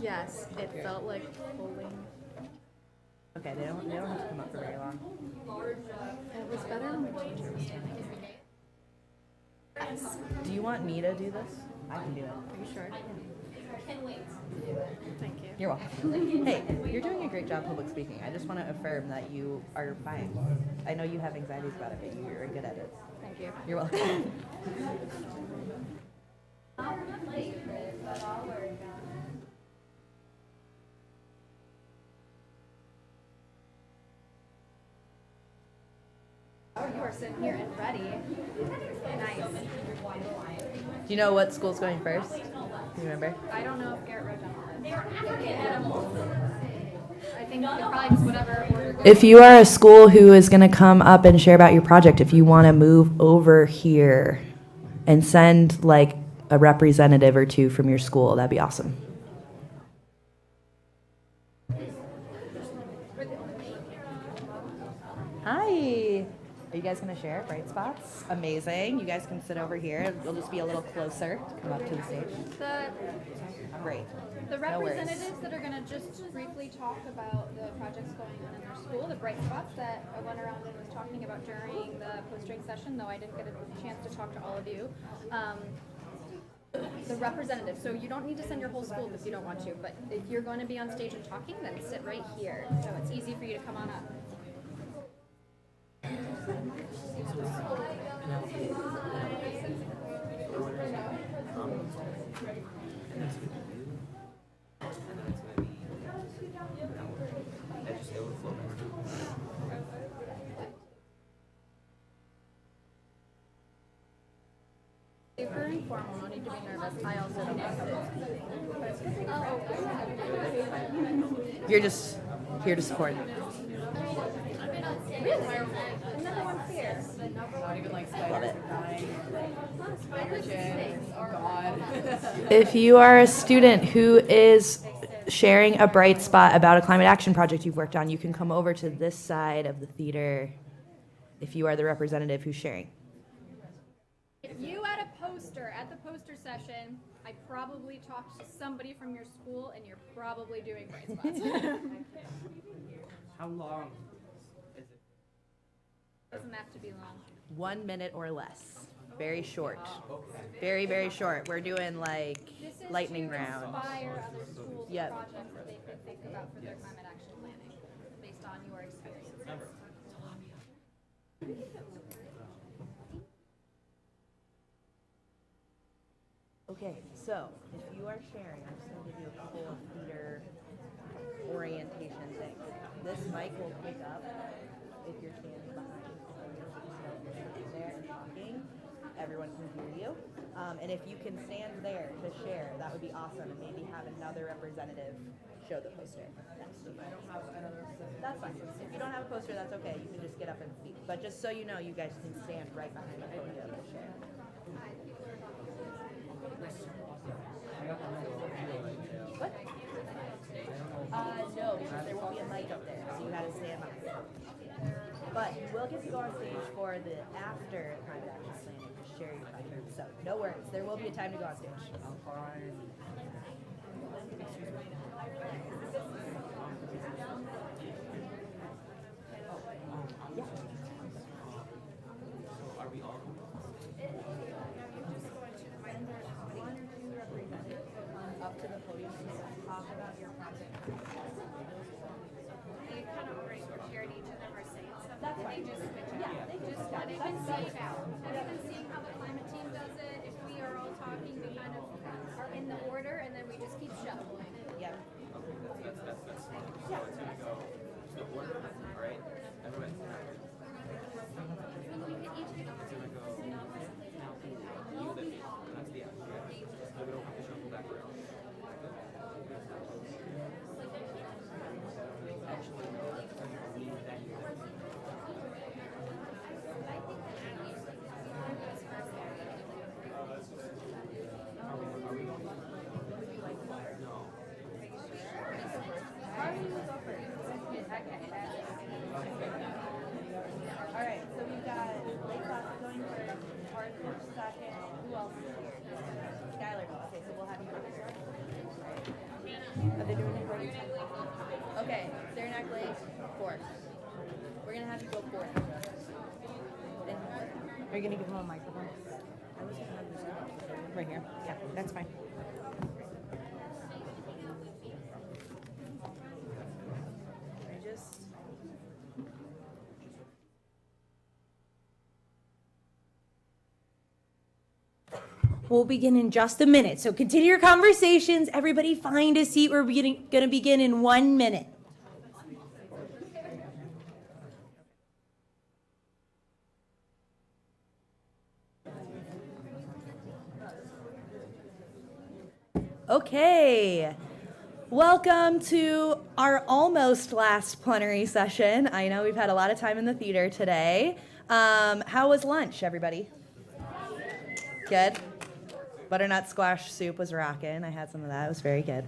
Yes, it felt like pulling. Okay, they don't have to come up for very long. It was better when the teacher was standing. Yes. Do you want me to do this? I can do it. Are you sure? Thank you. You're welcome. Hey, you're doing a great job public speaking. I just want to affirm that you are fine. I know you have anxieties about it, but you're good at it. Thank you. You're welcome. Oh, you are sitting here and ready. Nice. Do you know what school's going first? Do you remember? I don't know if Garrett wrote down all this. I think it probably just whatever order. If you are a school who is going to come up and share about your project, if you want to move over here and send like a representative or two from your school, that'd be awesome. Hi. Are you guys going to share bright spots? Amazing. You guys can sit over here. You'll just be a little closer to come up to the stage. Great. The No worries. representatives that are going to just briefly talk about the projects going on in their school, the bright spots that I went around and was talking about during the post-drink session, though I didn't get a chance to talk to all of you. The representatives, so you don't need to send your whole school if you don't want to, but if you're going to be on stage and talking, then sit right here. So it's easy for you to come on up. Super informal, no need to be nervous. I also don't You're just here to support. Another one's here. Not even like spiders are dying. Oh God. If you are a student who is sharing a bright spot about a climate action project you've worked on, you can come over to this side of the theater if you are the representative who's sharing. If you had a poster at the poster session, I probably talked to somebody from your school, and you're probably doing bright spots. How long is it? Doesn't have to be long. 1 minute or less. Very short. Very, very short. We're doing like This is lightning to round. inspire other schools with Yep. projects that they could think about for their climate action planning based on your experience. Okay, so if you are sharing, I'm just going to give you a couple of theater orientation things. This mic will pick up if you're standing behind. There and talking, everyone can hear you. And if you can stand there to share, that would be awesome. And maybe have another representative show the poster. I don't have another. That's fine. If you don't have a poster, that's okay. You can just get up and speak. But just so you know, you guys can stand right behind the podium and share. What? No, because there won't be a mic up there, so you had to stand up. But you will get to go on stage for the after climate action planning to share your project. So no worries, there will be a time to go on stage. Yeah. Up to the podium and talk about your project. They kind of already shared each of them are saying something. That's fine. They just switch it Yeah, up. they just But they've been seeing how the climate team does it. If we are all talking, we kind of are in the order, and then we just keep shuffling. Yeah. fourth. We're gonna have you go fourth. Are you gonna give him a microphone? I was gonna have you start. Right here. Yeah, that's fine. I just. We'll begin in just a minute. So continue your conversations. Everybody find a seat. We're going to begin in 1 minute. Okay. Welcome to our almost last plenary session. I know we've had a lot of time in the theater today. How was lunch, everybody? Good. Butternut squash soup was rocking. I had some of that. It was very good.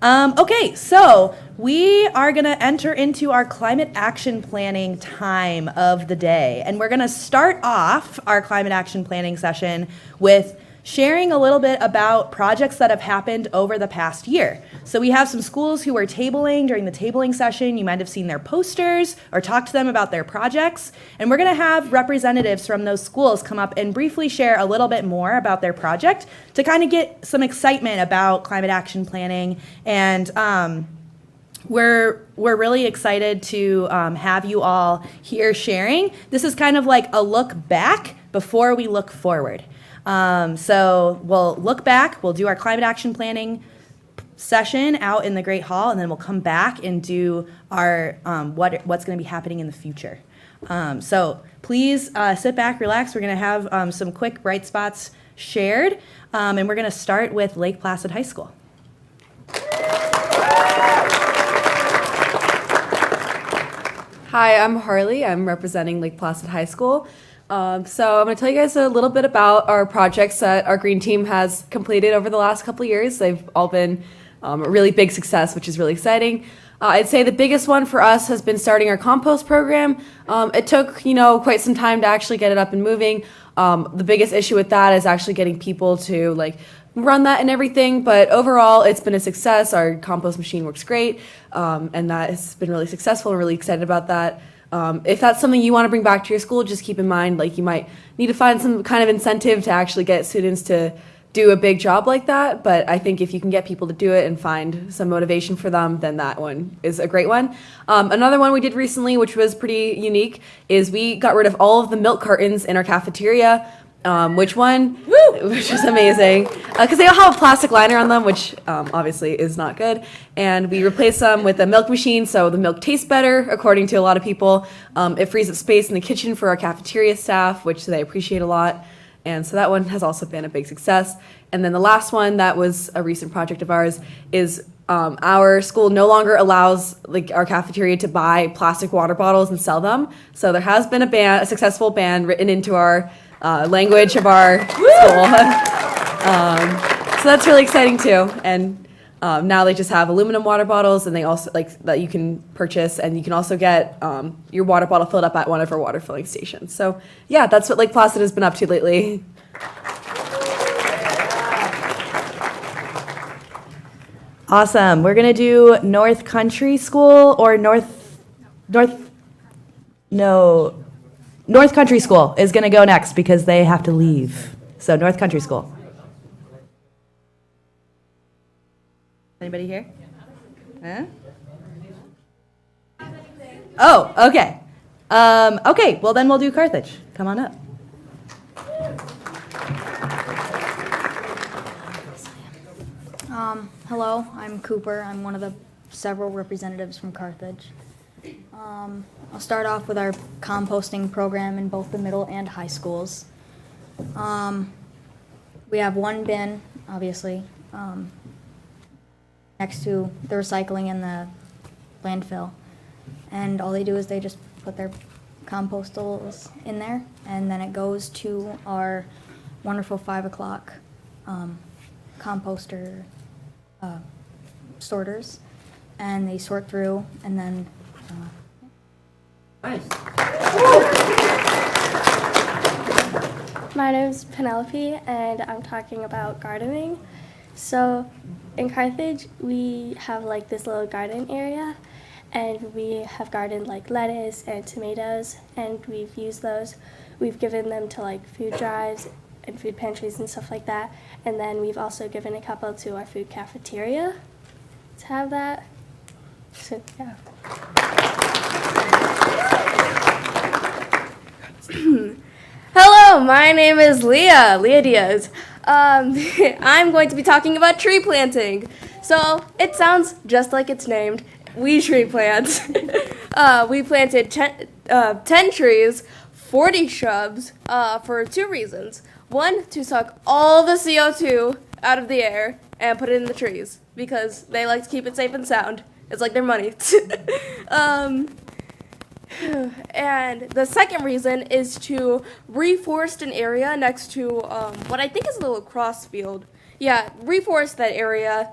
Okay, so we are going to enter into our climate action planning time of the day. And we're going to start off our climate action planning session with sharing a little bit about projects that have happened over the past year. So we have some schools who are tabling during the tabling session. You might have seen their posters or talked to them about their projects. And we're going to have representatives from those schools come up and briefly share a little bit more about their project to kind of get some excitement about climate action planning. And we're really excited to have you all here sharing. This is kind of like a look back before we look forward. So we'll look back, we'll do our climate action planning session out in the Great Hall, and then we'll come back and do our what's going to be happening in the future. So please sit back, relax. We're going to have some quick bright spots shared, and we're going to start with Lake Placid High School. Hi, I'm Harley. I'm representing Lake Placid High School. So I'm going to tell you guys a little bit about our projects that our green team has completed over the last couple of years. They've all been a really big success, which is really exciting. I'd say the biggest one for us has been starting our compost program. It took, quite some time to actually get it up and moving. The biggest issue with that is actually getting people to run that and everything, but overall it's been a success. Our compost machine works great, and that has been really successful. I'm really excited about that. If that's something you want to bring back to your school, just keep in mind, you might need to find some kind of incentive to actually get students to do a big job like that. But I think if you can get people to do it and find some motivation for them, then that one is a great one. Another one we did recently, which was pretty unique, is we got rid of all of the milk cartons in our cafeteria. Which was amazing, because they all have a plastic liner on them, which obviously is not good. And we replaced them with a milk machine, so the milk tastes better, according to a lot of people. It frees up space in the kitchen for our cafeteria staff, which they appreciate a lot. And so that one has also been a big success. And then the last one that was a recent project of ours is our school no longer allows our cafeteria to buy plastic water bottles and sell them. So there has been a successful ban written into our language of our school. So that's really exciting too. And now they just have aluminum water bottles, and they also that you can purchase, and you can also get your water bottle filled up at one of our water filling stations. So yeah, that's what Lake Placid has been up to lately. Awesome. We're going to do North Country School or North Country School is going to go next because they have to leave. So North Country School. Anybody here? Huh? Oh, okay. Okay, well then we'll do Carthage. Come on up. Hello, I'm Cooper. I'm one of the several representatives from Carthage. I'll start off with our composting program in both the middle and high schools. We have one bin, obviously, next to the recycling and the landfill. And all they do is they just put their compostables in there, and then it goes to our wonderful 5 o'clock composter sorters, and they sort through, and then Nice. My name's Penelope, and I'm talking about gardening. So in Carthage, we have this little garden area, and we have gardened like lettuce and tomatoes, and we've used those. We've given them to like food drives and food pantries and stuff like that, and then we've also given a couple to our food cafeteria to have that. So yeah. Hello, my name is Leah Diaz. I'm going to be talking about tree planting. So it sounds just like it's named. We tree plant. We planted 10 trees, 40 shrubs for 2 reasons. One, to suck all the CO2 out of the air and put it in the trees because they like to keep it safe and sound. It's like their money. And the second reason is to reforest an area next to what I think is a lacrosse field. Yeah, reforest that area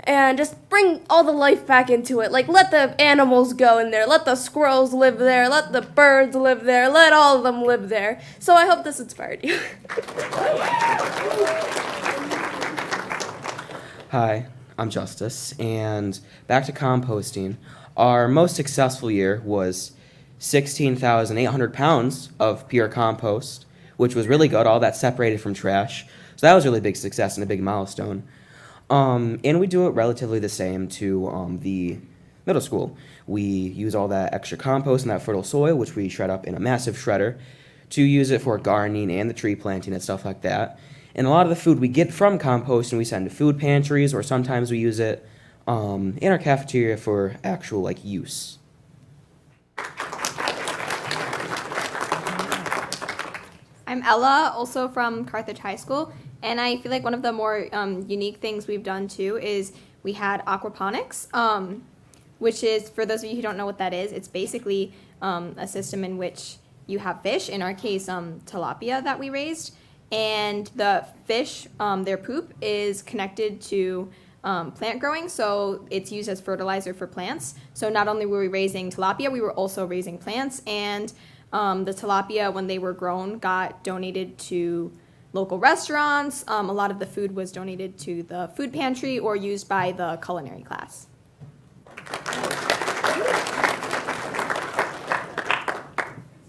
and just bring all the life back into it. Like, let the animals go in there, let the squirrels live there, let the birds live there, let all of them live there. So I hope this inspired you. Hi, I'm Justice, and back to composting. Our most successful year was 16,800 pounds of pure compost, which was really good, all that separated from trash. So that was a really big success and a big milestone. And we do it relatively the same to the middle school. We use all that extra compost and that fertile soil, which we shred up in a massive shredder, to use it for gardening and the tree planting and stuff like that. And a lot of the food we get from composting we send to food pantries, or sometimes we use it in our cafeteria for actual like use. I'm Ella, also from Carthage High School, and I feel like one of the more unique things we've done too is we had aquaponics, which is, for those of you who don't know what that is, it's basically a system in which you have fish, in our case tilapia that we raised, and the fish, their poop is connected to plant growing, so it's used as fertilizer for plants. So not only were we raising tilapia, we were also raising plants, and the tilapia, when they were grown, got donated to local restaurants. A lot of the food was donated to the food pantry or used by the culinary class.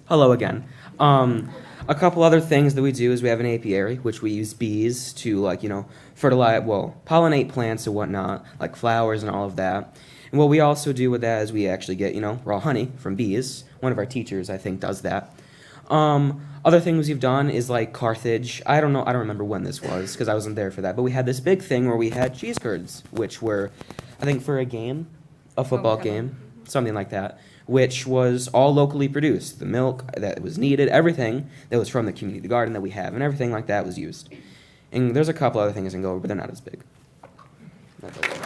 Hello again. A couple other things that we do is we have an apiary, which we use bees to fertilize, pollinate plants and whatnot, like flowers and all of that. And what we also do with that is we actually get, raw honey from bees. One of our teachers, I think, does that. Other things we've done is like Carthage. I don't remember when this was because I wasn't there for that. But we had this big thing where we had cheese curds, which were, I think, for a football game, something like that, which was all locally produced. The milk that was needed, everything that was from the community garden that we have, and everything like that was used. And there's a couple other things I can go over, but they're not as big. That's okay.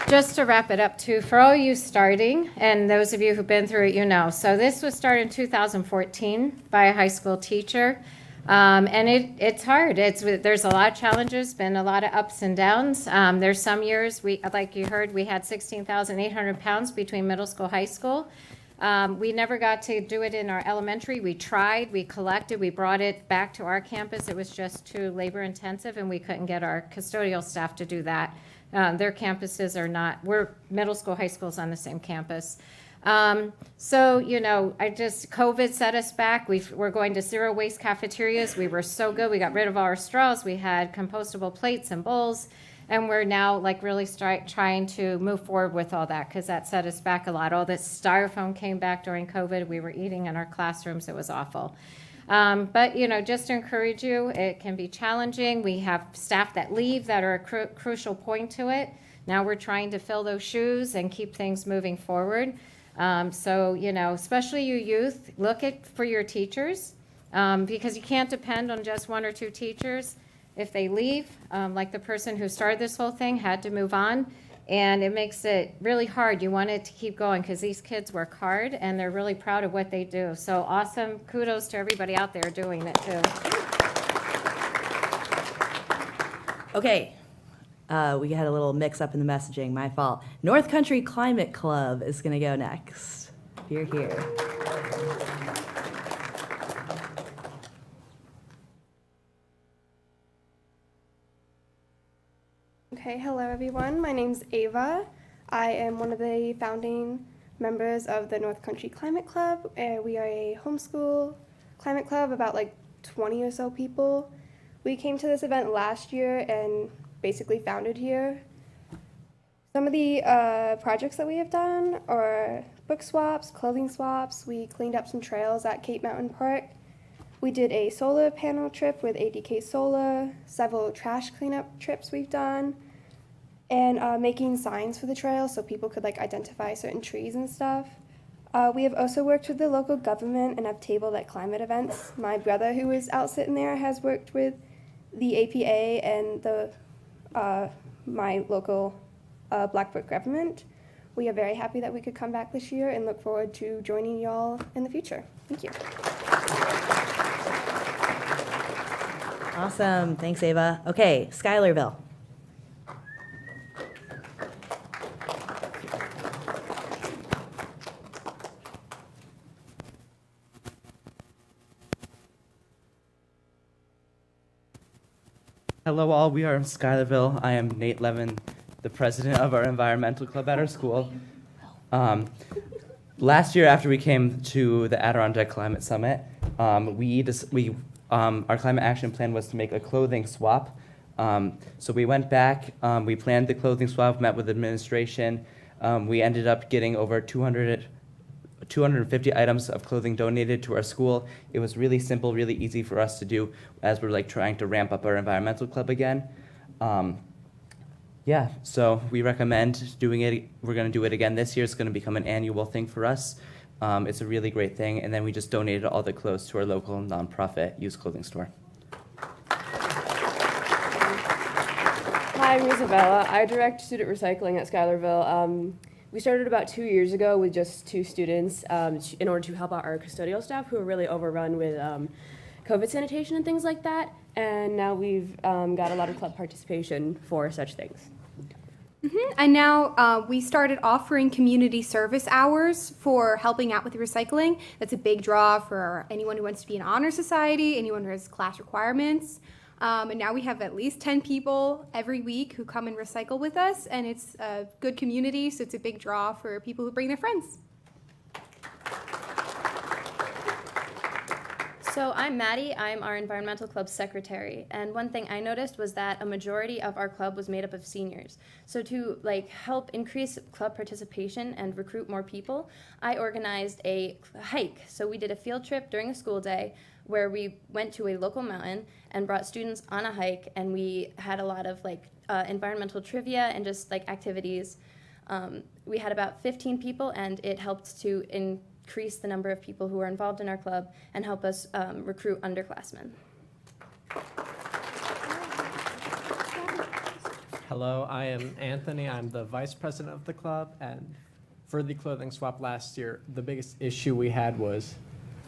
Just to wrap it up too, for all you starting, and those of you who've been through it, so this was started in 2014 by a high school teacher, and it's hard. There's a lot of challenges, been a lot of ups and downs. There's some years, like you heard, we had 16,800 pounds between middle school, high school. We never got to do it in our elementary. We tried, we collected, we brought it back to our campus. It was just too labor intensive, and we couldn't get our custodial staff to do that. Their campuses are not, we're middle school, high schools on the same campus. So, COVID set us back. We're going to zero waste cafeterias. We were so good. We got rid of all our straws. We had compostable plates and bowls. And we're now really trying to move forward with all that because that set us back a lot. All this styrofoam came back during COVID. We were eating in our classrooms. It was awful. But, just to encourage you, it can be challenging. We have staff that leave that are a crucial point to it. Now we're trying to fill those shoes and keep things moving forward. So, especially you youth, look for your teachers because you can't depend on just 1 or 2 teachers. If they leave, like the person who started this whole thing had to move on, and it makes it really hard. You want it to keep going because these kids work hard and they're really proud of what they do. So awesome. Kudos to everybody out there doing it too. Okay. We had a little mix up in the messaging, my fault. North Country Climate Club is going to go next. You're here. Okay, hello everyone. My name's Ava. I am one of the founding members of the North Country Climate Club. We are a homeschool climate club, about like 20 or so people. We came to this event last year and basically founded here. Some of the projects that we have done are book swaps, clothing swaps. We cleaned up some trails at Cape Mountain Park. We did a solar panel trip with ADK Solar, several trash cleanup trips we've done, and making signs for the trail so people could like identify certain trees and stuff. We have also worked with the local government and have tabled at climate events. My brother, who is out sitting there, has worked with the APA and the my local Blackbrook government. We are very happy that we could come back this year and look forward to joining y'all in the future. Thank you. Awesome. Thanks, Ava. Okay, Schuylerville. Hello all, we are in Schuylerville. I am Nate Levin, the president of our environmental club at our school. Last year after we came to the Adirondack Climate Summit, our climate action plan was to make a clothing swap. So we went back, we planned the clothing swap, met with administration. We ended up getting over 250 items of clothing donated to our school. It was really simple, really easy for us to do as we're like trying to ramp up our environmental club again. Yeah, so we recommend doing it. We're gonna do it again this year. It's gonna become an annual thing for us. It's a really great thing. And then we just donated all the clothes to our local nonprofit used clothing store. Hi, I'm Isabella. I direct student recycling at Schuylerville. We started about 2 years ago with just 2 students in order to help out our custodial staff who are really overrun with COVID sanitation and things like that. And now we've got a lot of club participation for such things. And now we started offering community service hours for helping out with the recycling. That's a big draw for anyone who wants to be in honor society, anyone who has class requirements. And now we have at least 10 people every week who come and recycle with us, and it's a good community, so it's a big draw for people who bring their friends. So I'm Maddie, I'm our environmental club secretary, and one thing I noticed was that a majority of our club was made up of seniors. So to help increase club participation and recruit more people, I organized a hike. So we did a field trip during a school day where we went to a local mountain and brought students on a hike, and we had a lot of environmental trivia and just activities. We had about 15 people, and it helped to increase the number of people who are involved in our club and help us recruit underclassmen. Hello, I am Anthony. I'm the vice president of the club, and for the clothing swap last year, the biggest issue we had was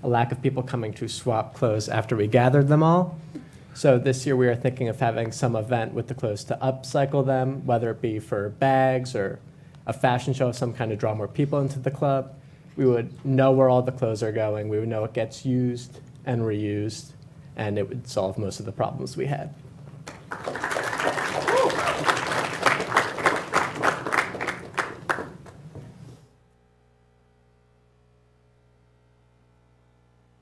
a lack of people coming to swap clothes after we gathered them all. So this year we are thinking of having some event with the clothes to upcycle them, whether it be for bags or a fashion show of some kind to draw more people into the club. We would know where all the clothes are going. We would know it gets used and reused, and it would solve most of the problems we had.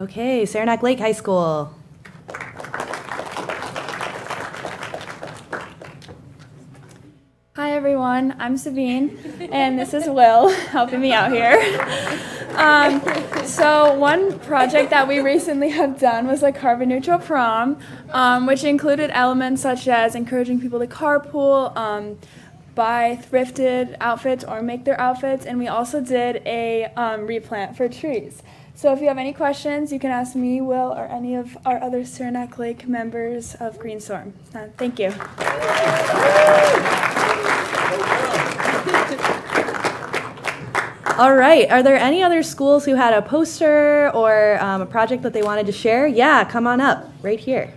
Okay, Saranac Lake High School. Hi everyone, I'm Sabine, and this is Will helping me out here. So one project that we recently have done was a carbon neutral prom, which included elements such as encouraging people to carpool, buy thrifted outfits or make their outfits, and we also did a replant for trees. So if you have any questions, you can ask me, Will, or any of our other Saranac Lake members of Greenstorm. Thank you. All right, are there any other schools who had a poster or a project that they wanted to share? Yeah, come on up, right here.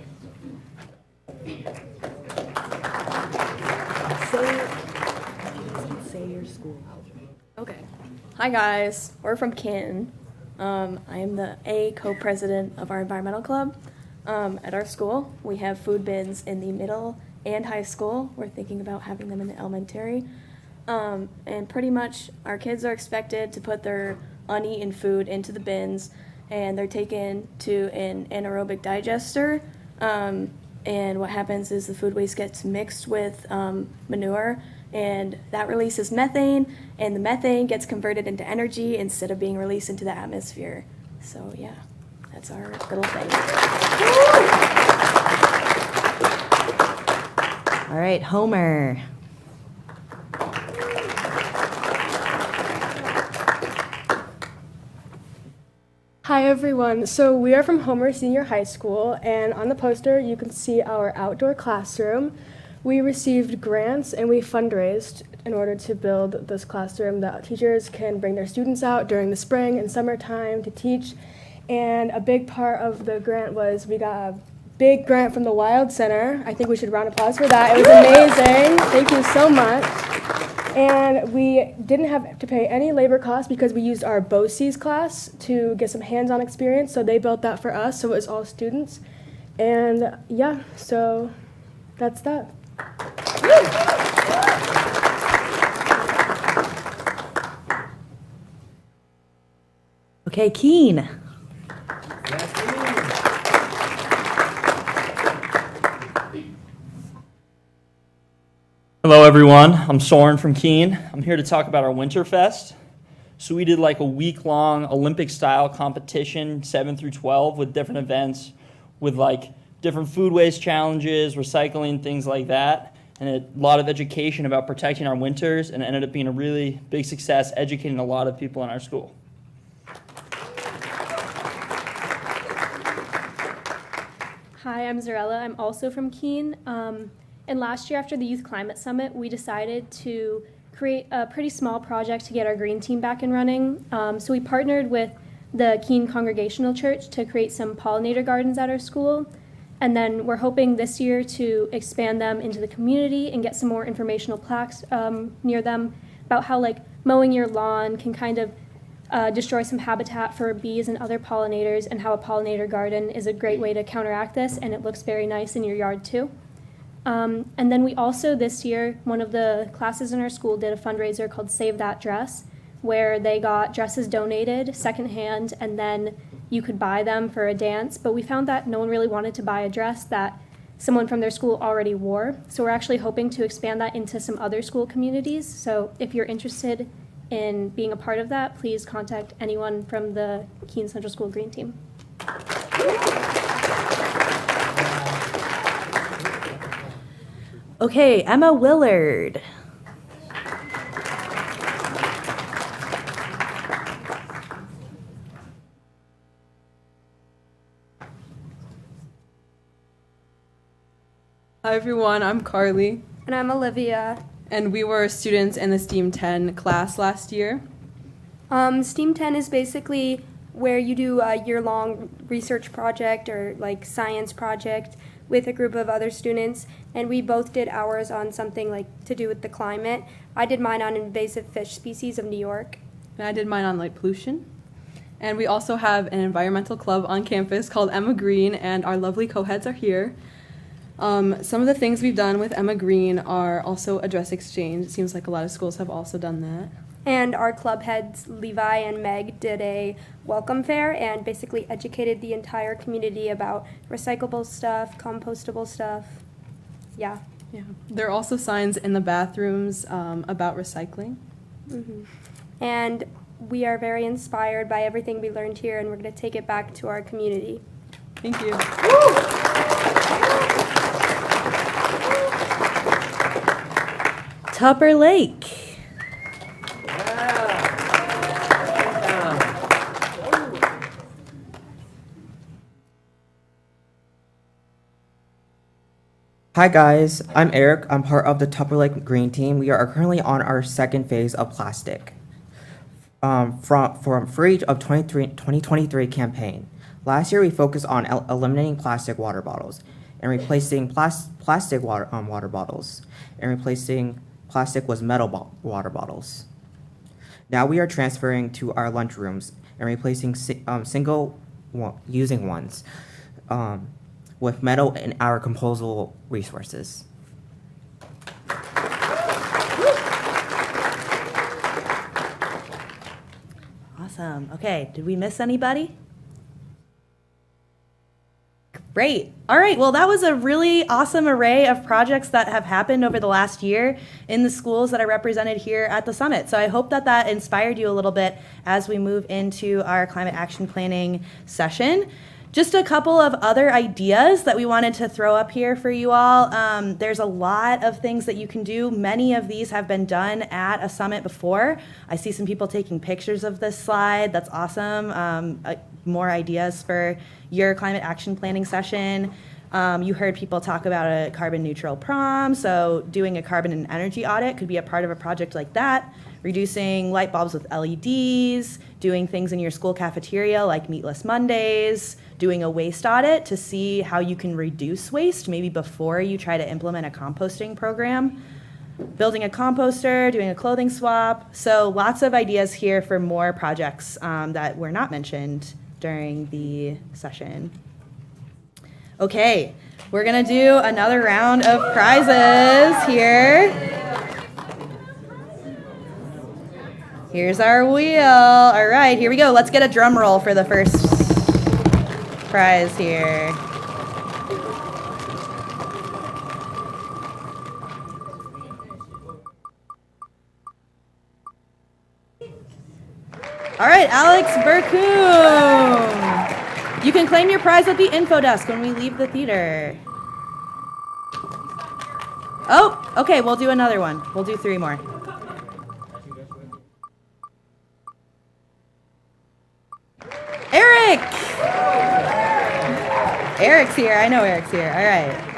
Say your school. Okay. Hi guys, we're from Canton. I am the co-president of our environmental club. At our school, we have food bins in the middle and high school. We're thinking about having them in the elementary. And pretty much our kids are expected to put their uneaten food into the bins, and they're taken to an anaerobic digester. And what happens is the food waste gets mixed with manure, and that releases methane, and the methane gets converted into energy instead of being released into the atmosphere. So yeah, that's our little thing. All right, Homer. Hi everyone. So we are from Homer Senior High School, and on the poster you can see our outdoor classroom. We received grants and we fundraised in order to build this classroom that teachers can bring their students out during the spring and summertime to teach. And a big part of the grant was we got a big grant from the Wild Center. I think we should round of applause for that. It was amazing. Thank you so much. And we didn't have to pay any labor costs because we used our BOCES class to get some hands-on experience. So they built that for us, so it was all students. And yeah, so that's that. Okay, Keen. Hello everyone, I'm Soren from Keene. I'm here to talk about our Winterfest. So we did like a week-long Olympic-style competition, 7 through 12, with different events, with like different food waste challenges, recycling, things like that, and a lot of education about protecting our winters, and it ended up being a really big success, educating a lot of people in our school. Hi, I'm Zarella. I'm also from Keene. And last year after the Youth Climate Summit, we decided to create a pretty small project to get our green team back and running. So we partnered with the Keene Congregational Church to create some pollinator gardens at our school. And then we're hoping this year to expand them into the community and get some more informational plaques near them about how like mowing your lawn can kind of destroy some habitat for bees and other pollinators, and how a pollinator garden is a great way to counteract this, and it looks very nice in your yard too. And then we also, this year, one of the classes in our school did a fundraiser called Save That Dress, where they got dresses donated secondhand, and then you could buy them for a dance. But we found that no one really wanted to buy a dress that someone from their school already wore. So we're actually hoping to expand that into some other school communities. So if you're interested in being a part of that, please contact anyone from the Keene Central School Green Team. Okay, Emma Willard. Hi everyone, I'm Carly. And I'm Olivia. And we were students in the STEAM 10 class last year. STEAM 10 is basically where you do a year-long research project or like science project with a group of other students, and we both did ours on something like to do with the climate. I did mine on invasive fish species of New York. And I did mine on light pollution. And we also have an environmental club on campus called Emma Green, and our lovely co-heads are here. Some of the things we've done with Emma Green are also a dress exchange. It seems like a lot of schools have also done that. And our club heads, Levi and Meg, did a welcome fair and basically educated the entire community about recyclable stuff, compostable stuff. Yeah. Yeah. There are also signs in the bathrooms about recycling. Mm-hmm. And we are very inspired by everything we learned here, and we're going to take it back to our community. Thank you. Tupper Lake. Hi guys, I'm Eric. I'm part of the Tupper Lake Green Team. We are currently on our second phase of plastic from Free of 2023 campaign. Last year we focused on eliminating plastic water bottles and replacing plastic water bottles, and replacing plastic with metal water bottles. Now we are transferring to our lunchrooms and replacing single using ones with metal and our composable resources. Awesome. Okay, did we miss anybody? Great. All right, well, that was a really awesome array of projects that have happened over the last year in the schools that are represented here at the summit. So I hope that that inspired you a little bit as we move into our climate action planning session. Just a couple of other ideas that we wanted to throw up here for you all. There's a lot of things that you can do. Many of these have been done at a summit before. I see some people taking pictures of this slide. That's awesome. More ideas for your climate action planning session. You heard people talk about a carbon neutral prom, so doing a carbon and energy audit could be a part of a project like that. Reducing light bulbs with LEDs, doing things in your school cafeteria like Meatless Mondays, doing a waste audit to see how you can reduce waste maybe before you try to implement a composting program, building a composter, doing a clothing swap. So lots of ideas here for more projects that were not mentioned during the session. Okay, we're gonna do another round of prizes here. Here's our wheel. All right, here we go. Let's get a drum roll for the first prize here. All right, Alex Burkoon. You can claim your prize at the info desk when we leave the theater. Oh, okay, we'll do another one. We'll do 3 more. Eric! Eric's here. I know Eric's here. All right.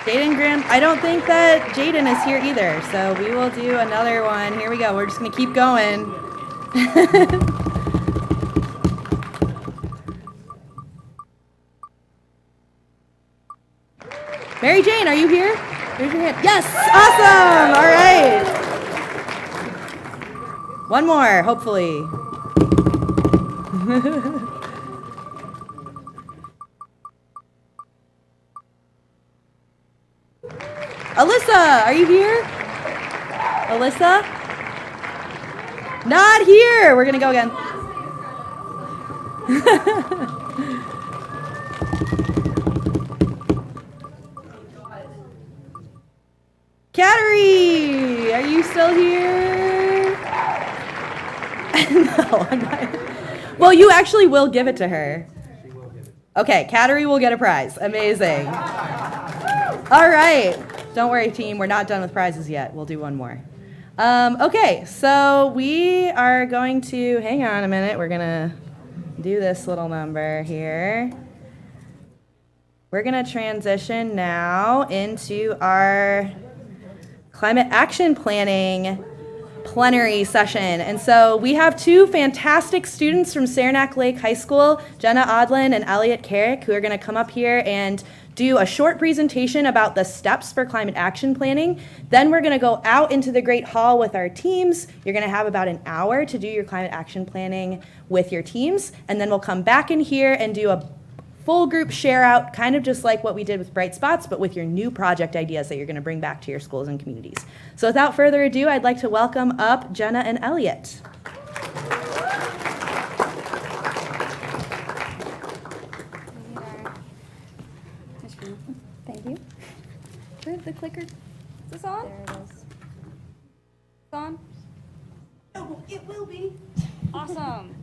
Jaden Graham, I don't think that Jaden is here either, so we will do another one. Here we go. We're just going to keep going. Mary Jane, are you here? Raise your hand. Yes, awesome. All right. One more, hopefully. Alyssa, are you here? Alyssa? Not here. We're going to go again. Cattery, are you still here? No, I'm not. Well, you actually will give it to her. Okay, Cattery will get a prize. Amazing. All right. Don't worry, team. We're not done with prizes yet. We'll do one more. Okay, so we are going to, hang on a minute. We're going to do this little number here. We're going to transition now into our climate action planning plenary session. And so we have 2 fantastic students from Saranac Lake High School, Jenna Audlin and Elliot Carrick, who are going to come up here and do a short presentation about the steps for climate action planning. Then we're going to go out into the Great Hall with our teams. You're going to have about an hour to do your climate action planning with your teams. And then we'll come back in here and do a full group share out, kind of just like what we did with Bright Spots, but with your new project ideas that you're going to bring back to your schools and communities. So without further ado, I'd like to welcome up Jenna and Elliot. Thank you. Where's the clicker? Is this on? There it is. It's on? Oh, it will be. Awesome.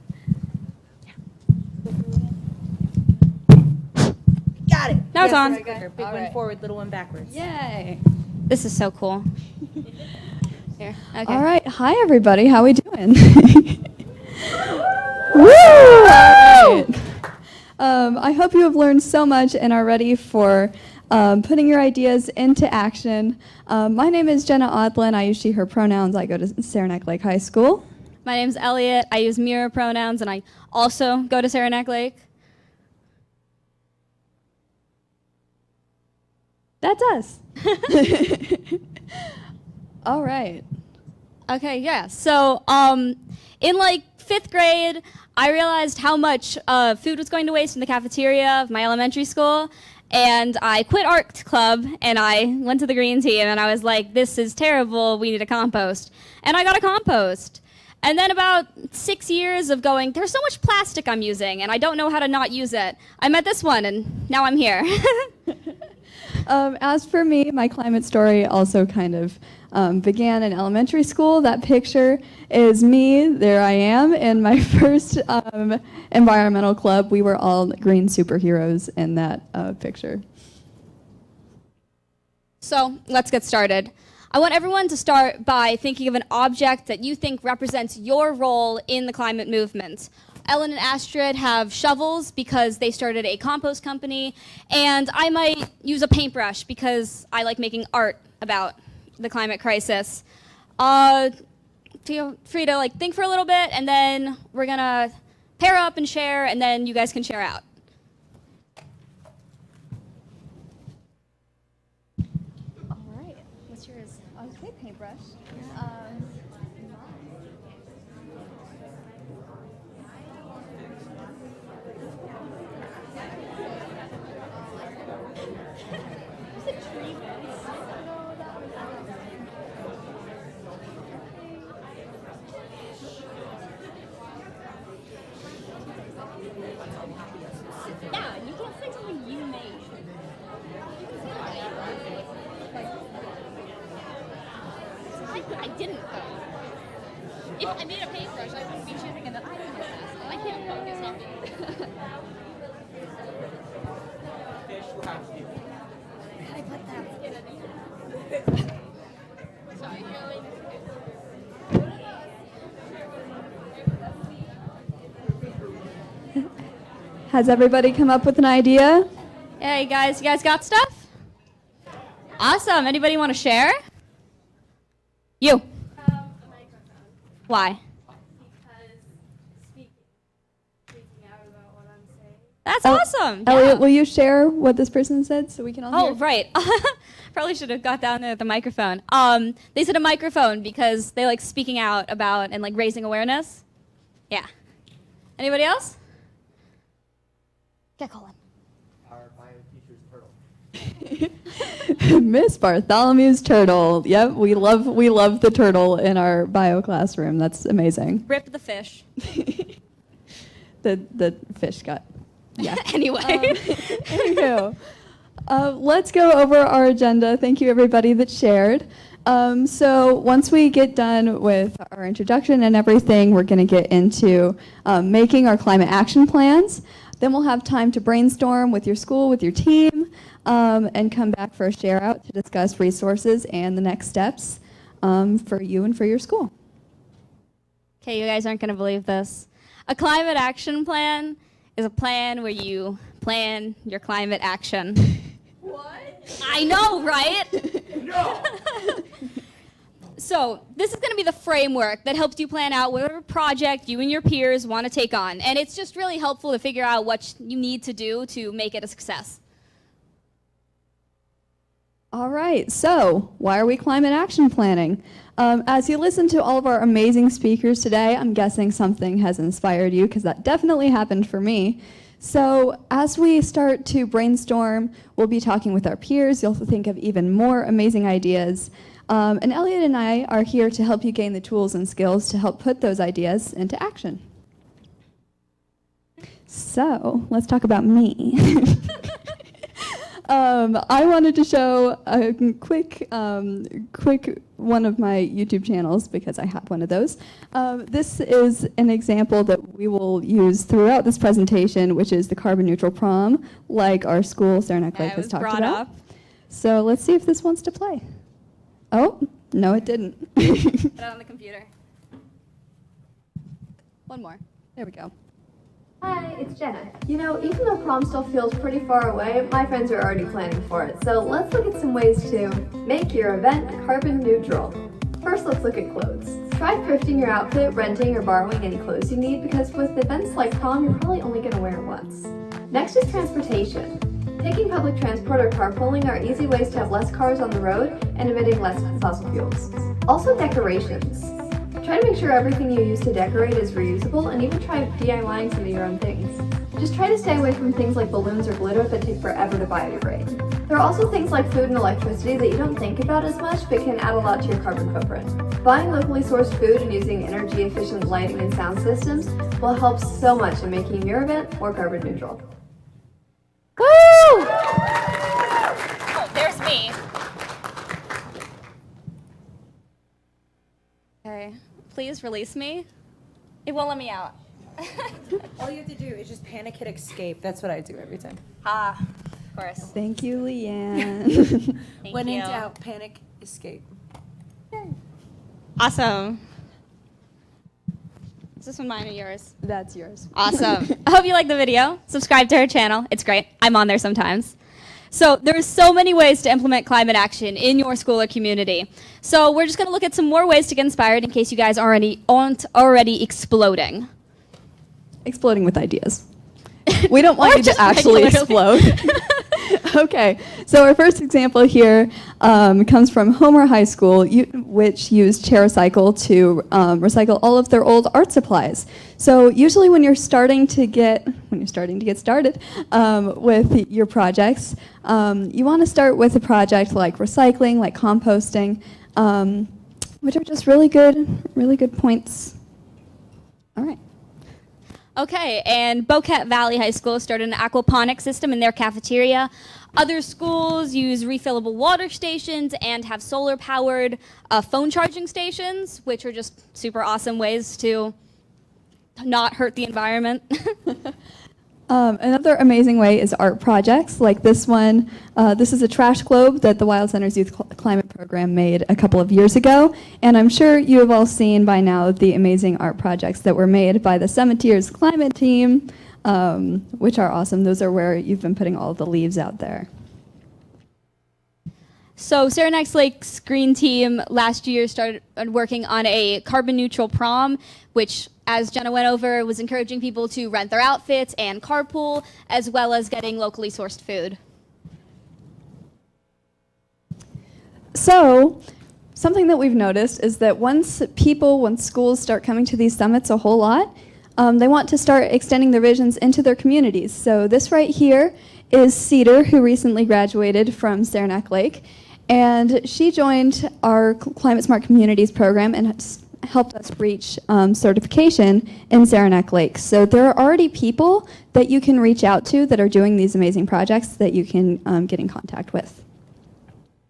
Got it. Now it's on. Big one forward, little one backwards. Yay. This is so cool. Here. Okay. All right. Hi, everybody. How we doing? Woo! All right. I hope you have learned so much and are ready for putting your ideas into action. My name is Jenna Audlin. I use she, her pronouns. I go to Saranac Lake High School. My name's Elliot. I use mirror pronouns, and I also go to Saranac Lake. That's us. All right. Okay, yeah. So, in like 5th grade, I realized how much food was going to waste in the cafeteria of my elementary school, and I quit art club, and I went to the green team, and I was like, this is terrible, we need a compost. And I got a compost. And then about 6 years of going, there's so much plastic I'm using, and I don't know how to not use it. I met this one, and now I'm here. As for me, my climate story also kind of began in elementary school. That picture is me. There I am in my first environmental club. We were all green superheroes in that picture. So let's get started. I want everyone to start by thinking of an object that you think represents your role in the climate movement. Ellen and Astrid have shovels because they started a compost company, and I might use a paintbrush because I like making art about the climate crisis. Feel free to think for a little bit, and then we're gonna pair up and share, and then you guys can share out. All right, what's yours? Okay, paintbrush. Yeah, you can't say something you made. I didn't though. If I made a paintbrush, I wouldn't be choosing it. I can't focus on me. I put that skin in. Sorry, Has everybody come up with an idea? Yeah, you guys got stuff? Awesome. Anybody want to share? You. Why? That's awesome. Elliot, Yeah. will you share what this person said so we can all hear? Oh, right. Probably should have got down there with the microphone. They said a microphone because they like speaking out about and raising awareness. Yeah. Anybody else? Get Colin. Our bio teacher's turtle. Miss Bartholomew's turtle. Yep, we love the turtle in our bio classroom. That's amazing. Rip the fish. The fish got. Yeah. Anyway. Anywho, let's go over our agenda. Thank you everybody that shared. So once we get done with our introduction and everything, we're going to get into making our climate action plans. Then we'll have time to brainstorm with your school, with your team, and come back for a share out to discuss resources and the next steps for you and for your school. Okay, you guys aren't going to believe this. A climate action plan is a plan where you plan your climate action. What? I know, right? No! So this is going to be the framework that helps you plan out whatever project you and your peers want to take on. And it's just really helpful to figure out what you need to do to make it a success. All right, so why are we climate action planning? As you listen to all of our amazing speakers today, I'm guessing something has inspired you because that definitely happened for me. So as we start to brainstorm, we'll be talking with our peers. You'll think of even more amazing ideas. And Elliot and I are here to help you gain the tools and skills to help put those ideas into action. So let's talk about me. I wanted to show a quick one of my YouTube channels because I have one of those. This is an example that we will use throughout this presentation, which is the carbon neutral prom, like our school, Saranac Lake, has talked about. So let's see if this wants to play. Oh, no, it didn't. Put it on the computer. One more. There we go. Hi, it's Jenna. You know, even though prom still feels pretty far away, my friends are already planning for it. So let's look at some ways to make your event carbon neutral. First, let's look at clothes. Try thrifting your outfit, renting or borrowing any clothes you need, because with events like prom, you're probably only going to wear it once. Next is transportation. Taking public transport or carpooling are easy ways to have less cars on the road and emitting less fossil fuels. Also decorations. Try to make sure everything you use to decorate is reusable, and even try DIYing some of your own things. Just try to stay away from things like balloons or glitter that take forever to biodegrade. There are also things like food and electricity that you don't think about as much but can add a lot to your carbon footprint. Buying locally sourced food and using energy efficient lighting and sound systems will help so much in making your event more carbon neutral. Woo! Oh, there's me. Okay, please release me. It won't let me out. All you have to do is just panic hit escape. That's what I do every time. Ah, of course. Thank you, Leanne. When in doubt, panic escape. Awesome. Is this one mine or yours? That's yours. Awesome. I hope you like the video. Subscribe to her channel. It's great. I'm on there sometimes. So there's so many ways to implement climate action in your school or community. So we're just going to look at some more ways to get inspired in case you guys aren't already exploding. Exploding with ideas. We don't want you to actually explode. Okay, so our first example here comes from Homer High School, which used ChairCycle to recycle all of their old art supplies. So usually when you're starting to get started with your projects, you want to start with a project like recycling, like composting, which are just really good points. All right. Okay, and Bocat Valley High School started an aquaponics system in their cafeteria. Other schools use refillable water stations and have solar-powered phone charging stations, which are just super awesome ways to not hurt the environment. Another amazing way is art projects like this one. This is a trash globe that the Wild Center's Youth Climate Program made a couple of years ago, and I'm sure you have all seen by now the amazing art projects that were made by the Cemeteers Climate Team, which are awesome. Those are where you've been putting all of the leaves out there. So Saranac Lake's green team last year started working on a carbon neutral prom, which, as Jenna went over, was encouraging people to rent their outfits and carpool, as well as getting locally sourced food. So something that we've noticed is that once schools start coming to these summits a whole lot, they want to start extending their visions into their communities. So this right here is Cedar, who recently graduated from Saranac Lake. And she joined our Climate Smart Communities program and helped us reach certification in Saranac Lake. So there are already people that you can reach out to that are doing these amazing projects that you can get in contact with.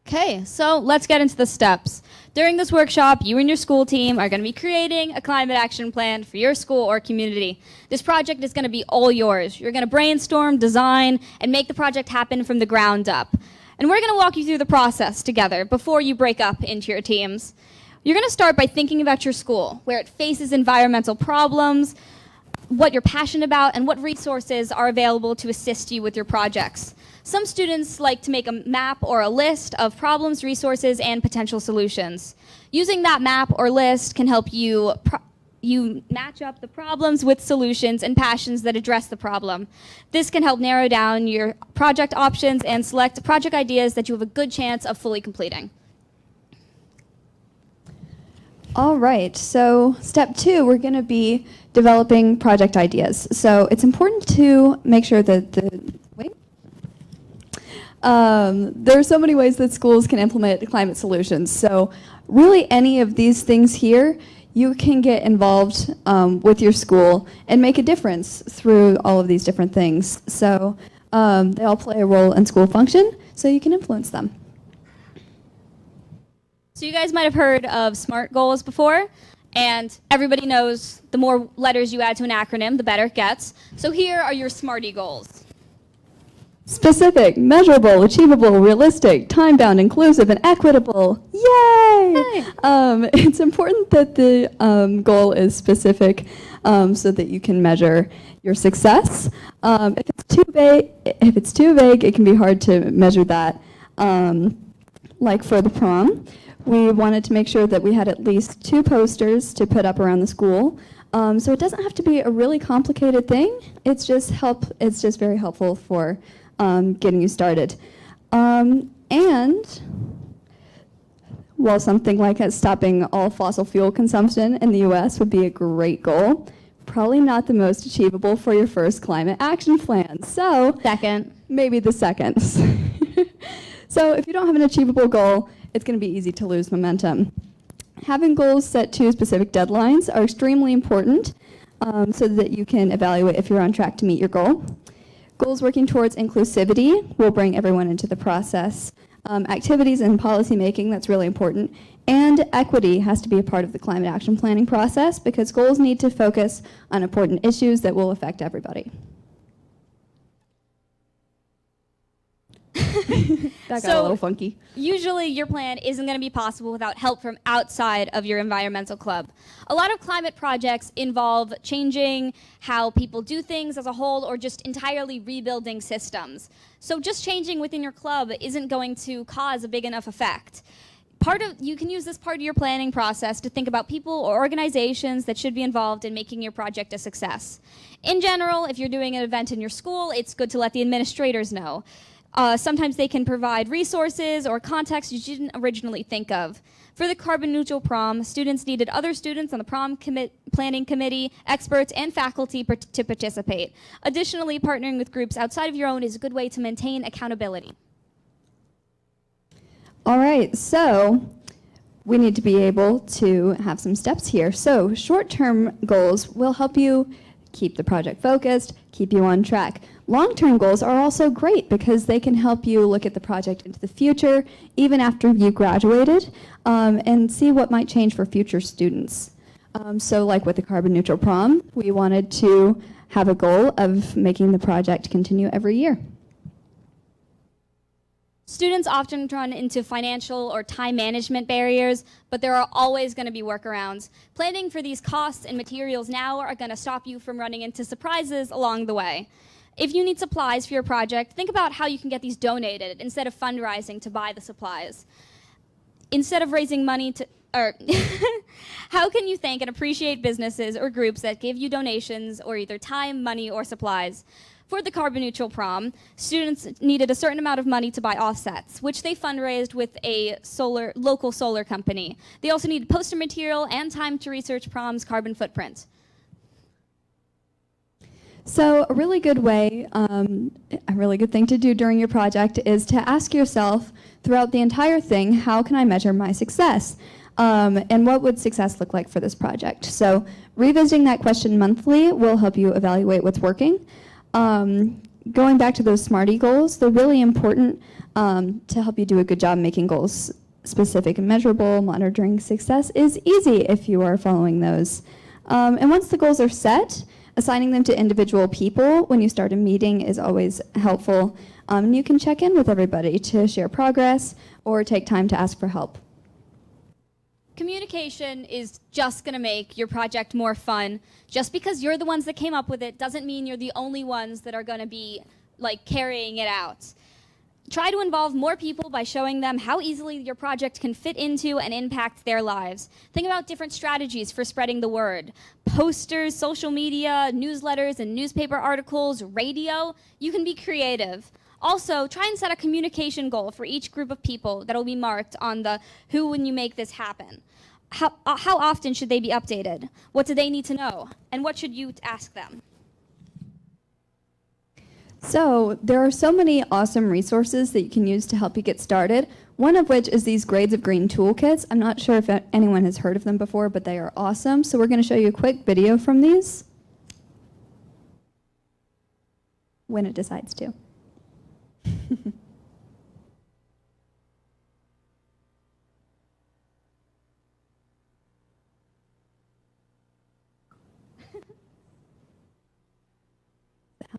Okay, so let's get into the steps. During this workshop, you and your school team are going to be creating a climate action plan for your school or community. This project is going to be all yours. You're going to brainstorm, design, and make the project happen from the ground up. And we're going to walk you through the process together before you break up into your teams. You're going to start by thinking about your school, where it faces environmental problems, what you're passionate about, and what resources are available to assist you with your projects. Some students like to make a map or a list of problems, resources, and potential solutions. Using that map or list can help you match up the problems with solutions and passions that address the problem. This can help narrow down your project options and select project ideas that you have a good chance of fully completing. All right, so step 2, we're going to be developing project ideas. So it's important to make sure that there are so many ways that schools can implement climate solutions. So really any of these things here, you can get involved with your school and make a difference through all of these different things. So they all play a role in school function, so you can influence them. So you guys might have heard of SMART goals before, and everybody knows the more letters you add to an acronym, the better it gets. So here are your SMARTY goals. Specific, measurable, achievable, realistic, time-bound, inclusive, and equitable. Yay! It's important that the goal is specific so that you can measure your success. If it's too vague, it can be hard to measure that. Like for the prom, we wanted to make sure that we had at least 2 posters to put up around the school. So it doesn't have to be a really complicated thing. It's just very helpful for getting you started. And while something like stopping all fossil fuel consumption in the US would be a great goal, probably not the most achievable for your first climate action plan. So, second. Maybe the second. So, if you don't have an achievable goal, it's going to be easy to lose momentum. Having goals set to specific deadlines are extremely important so that you can evaluate if you're on track to meet your goal. Goals working towards inclusivity will bring everyone into the process. Activities and policy making, that's really important. And equity has to be a part of the climate action planning process because goals need to focus on important issues that will affect everybody. That got a little funky. Usually your plan isn't going to be possible without help from outside of your environmental club. A lot of climate projects involve changing how people do things as a whole or just entirely rebuilding systems. So just changing within your club isn't going to cause a big enough effect. You can use this part of your planning process to think about people or organizations that should be involved in making your project a success. In general, if you're doing an event in your school, it's good to let the administrators know. Sometimes they can provide resources or context you didn't originally think of. For the carbon neutral prom, students needed other students on the prom planning committee, experts, and faculty to participate. Additionally, partnering with groups outside of your own is a good way to maintain accountability. All right, so we need to be able to have some steps here. So short-term goals will help you keep the project focused, keep you on track. Long-term goals are also great because they can help you look at the project into the future, even after you graduated, and see what might change for future students. So like with the carbon neutral prom, we wanted to have a goal of making the project continue every year. Students often run into financial or time management barriers, but there are always going to be workarounds. Planning for these costs and materials now are going to stop you from running into surprises along the way. If you need supplies for your project, think about how you can get these donated instead of fundraising to buy the supplies. Instead of raising money how can you thank and appreciate businesses or groups that give you donations or either time, money, or supplies? For the carbon neutral prom, students needed a certain amount of money to buy offsets, which they fundraised with a local solar company. They also needed poster material and time to research prom's carbon footprint. So a really good way, a really good thing to do during your project is to ask yourself throughout the entire thing, how can I measure my success? And what would success look like for this project? So revisiting that question monthly will help you evaluate what's working. Going back to those SMARTY goals, they're really important to help you do a good job making goals specific and measurable. Monitoring success is easy if you are following those. And once the goals are set, assigning them to individual people when you start a meeting is always helpful. And you can check in with everybody to share progress or take time to ask for help. Communication is just going to make your project more fun. Just because you're the ones that came up with it doesn't mean you're the only ones that are going to be carrying it out. Try to involve more people by showing them how easily your project can fit into and impact their lives. Think about different strategies for spreading the word. Posters, social media, newsletters, and newspaper articles, radio. You can be creative. Also, try and set a communication goal for each group of people that will be marked on the who when you make this happen. How often should they be updated? What do they need to know? And what should you ask them? So there are so many awesome resources that you can use to help you get started, one of which is these Grades of Green toolkits. I'm not sure if anyone has heard of them before, but they are awesome. So we're going to show you a quick video from these when it decides to.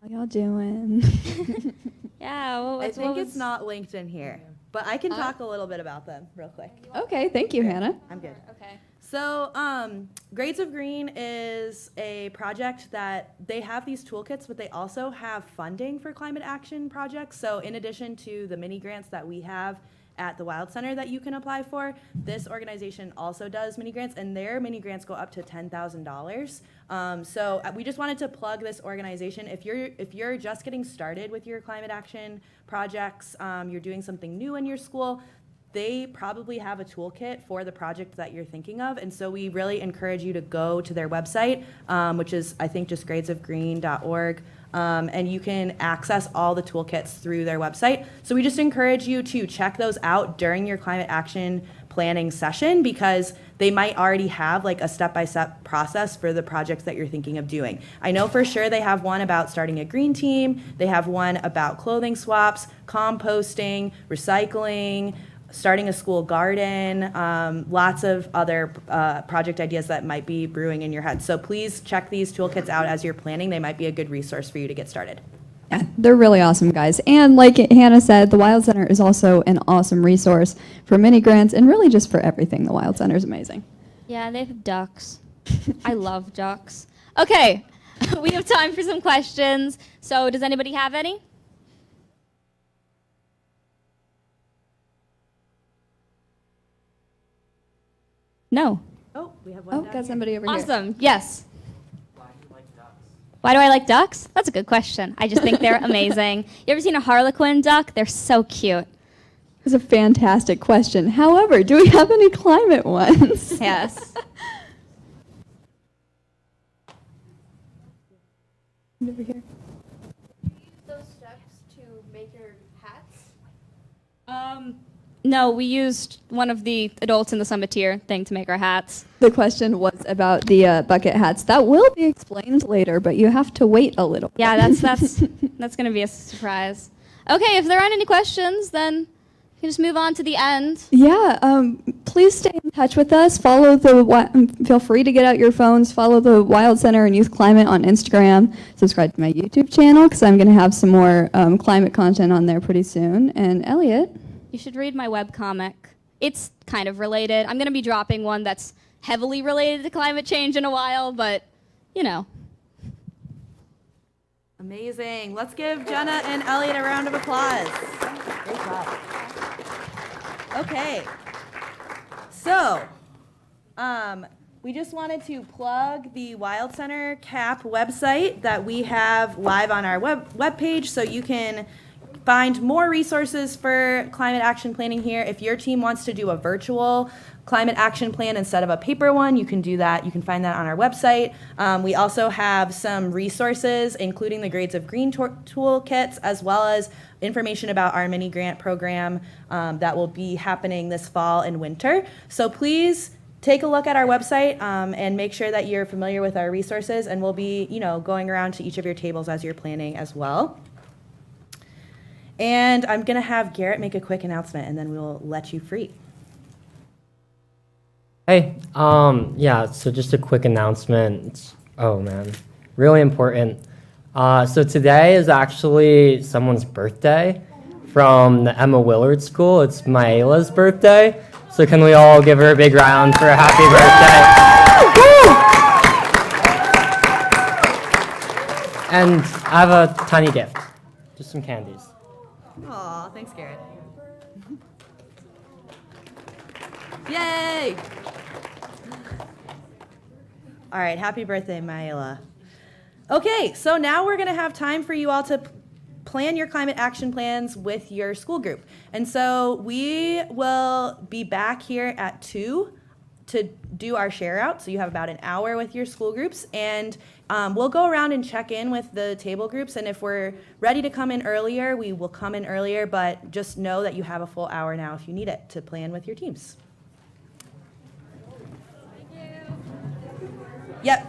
How y'all doing? Yeah, I think it's not linked in here, but I can talk a little bit about them real quick. Okay, thank you, Hannah. I'm good. Okay. So, Grades of Green is a project that they have these toolkits, but they also have funding for climate action projects. So, in addition to the mini grants that we have at the Wild Center that you can apply for, this organization also does mini grants, and their mini grants go up to $10,000. So we just wanted to plug this organization. If you're just getting started with your climate action projects, you're doing something new in your school, they probably have a toolkit for the project that you're thinking of. And so we really encourage you to go to their website, which is, I think, just gradesofgreen.org. And you can access all the toolkits through their website. So we just encourage you to check those out during your climate action planning session, because they might already have like a step-by-step process for the projects that you're thinking of doing. I know for sure they have one about starting a green team. They have one about clothing swaps, composting, recycling, starting a school garden, lots of other project ideas that might be brewing in your head. So please check these toolkits out as you're planning. They might be a good resource for you to get started. Yeah, they're really awesome, guys. And like Hannah said, the Wild Center is also an awesome resource for mini grants and really just for everything. The Wild Center is amazing. Yeah, they have ducks. I love ducks. Okay, we have time for some questions. So does anybody have any? No. Oh, we have one. Oh, down got here. somebody over here. Awesome. Yes. Why do I like ducks? That's a good question. I just think they're amazing. You ever seen a harlequin duck? They're so cute. It's a fantastic question. However, do we have any climate ones? Yes. Over here. Those steps to make your hats? No, we used one of the adults in the summiteer thing to make our hats. The question was about the bucket hats. That will be explained later, but you have to wait a little. Yeah, that's going to be a surprise. Okay, if there aren't any questions, then we can just move on to the end. Yeah, please stay in touch with us. Feel free to get out your phones. Follow the Wild Center and Youth Climate on Instagram. Subscribe to my YouTube channel because I'm going to have some more climate content on there pretty soon. And Elliot? You should read my webcomic. It's kind of related. I'm going to be dropping one that's heavily related to climate change in a while, but, you know. Amazing. Let's give Jenna and Elliot a round of applause. Great job. Okay. So, we just wanted to plug the Wild Center CAP website that we have live on our webpage, so you can find more resources for climate action planning here. If your team wants to do a virtual climate action plan instead of a paper one, you can do that. You can find that on our website. We also have some resources, including the Grades of Green toolkits, as well as information about our mini grant program that will be happening this fall and winter. So please take a look at our website and make sure that you're familiar with our resources, and we'll be, going around to each of your tables as you're planning as well. And I'm going to have Garrett make a quick announcement, and then we'll let you free. Hey, yeah, so just a quick announcement. Oh, man, really important. So today is actually someone's birthday from the Emma Willard School. It's Maela's birthday. So can we all give her a big round for a happy birthday? And I have a tiny gift, just some candies. Aw, thanks, Garrett. Yay! All right, happy birthday, Maela. Okay, so now we're going to have time for you all to plan your climate action plans with your school group. And so we will be back here at 2 to do our share out. So you have about an hour with your school groups, and we'll go around and check in with the table groups. And if we're ready to come in earlier, we will come in earlier, but just know that you have a full hour now if you need it to plan with your teams. Yep.